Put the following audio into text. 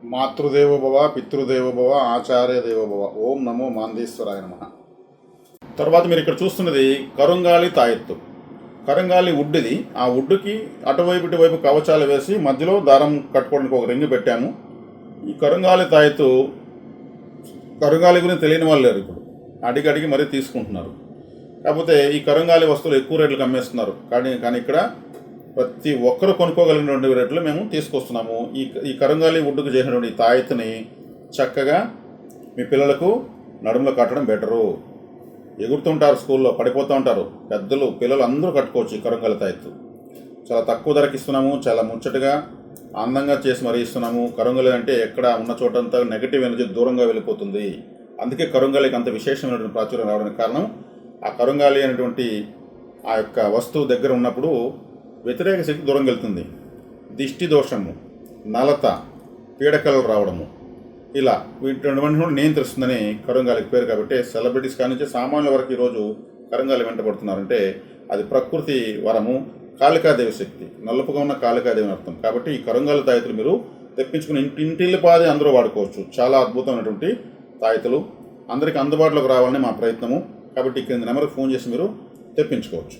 మాతృదేవో భవ, పితృదేవో భవ, ఆచార్య దేవో భవ. ఓం నమో మాందేశ్వరాయ నమః. తర్వాత మీరు ఇక్కడ చూస్తున్నది కరుంగాలి తాయెత్తు. కరుంగాలి వుడ్డుది. ఆ వుడ్డుకి అటువైపు ఇటువైపు కవచాలు వేసి మధ్యలో దారం కట్టుకోవడానికి ఒక రింగ్ పెట్టాము. ఈ కరుంగాలి తాయెత్తు కరుంగాలి గురించి తెలియని వాళ్ళు లేరు. ఇప్పుడు అడిగి మరీ తీసుకుంటున్నారు. కాకపోతే ఈ కరుంగాలి వస్తువులు ఎక్కువ రేట్లకు అమ్మేస్తున్నారు. కానీ ఇక్కడ ప్రతి ఒక్కరు కొనుక్కోగలిగినటువంటి రేట్లు మేము తీసుకొస్తున్నాము. ఈ కరుంగాలి వుడ్డుకు చేసినటువంటి ఈ తాయెత్తుని చక్కగా మీ పిల్లలకు నడుములో కట్టడం బెటరు. ఎగురుతుంటారు, స్కూల్లో పడిపోతూ ఉంటారు. పెద్దలు పిల్లలు అందరూ కట్టుకోవచ్చు ఈ కరుంగాలి తాయెత్తు. చాలా తక్కువ ధరకి ఇస్తున్నాము. చాలా ముచ్చటగా అందంగా చేసి మరీ ఇస్తున్నాము. కరుంగాలి అంటే ఎక్కడ ఉన్న చోటంతా నెగిటివ్ ఎనర్జీ దూరంగా వెళ్ళిపోతుంది. అందుకే కరుంగాలికి అంత విశేషమైనటువంటి ప్రాచుర్యం రావడానికి కారణం ఆ కరుంగాలి అనేటువంటి ఆ యొక్క వస్తువు దగ్గర ఉన్నప్పుడు వ్యతిరేక శక్తి దూరం వెళ్తుంది. దిష్టి దోషము, నలత, పీడకలు రావడము, ఇలా వీటిని నియంత్రిస్తుందని కరుంగాలికి పేరు. కాబట్టి సెలబ్రిటీస్ కానించి సామాన్యుల వరకు ఈరోజు కరుంగాలి వెంటబడుతున్నారంటే అది ప్రకృతి వరము, కాళికాదేవి శక్తి, నలుపుగా ఉన్న కాళికాదేవి అర్థం. కాబట్టి ఈ కరుంగాలి తాయెత్తులు మీరు తెప్పించుకుని ఇంటిల్లిపాది అందరూ వాడుకోవచ్చు. చాలా అద్భుతమైనటువంటి తాయెత్తులు అందరికీ అందుబాటులోకి రావాలని మా ప్రయత్నము. కాబట్టి ఇక్కడ నెంబర్కి ఫోన్ చేసి మీరు తెప్పించుకోవచ్చు.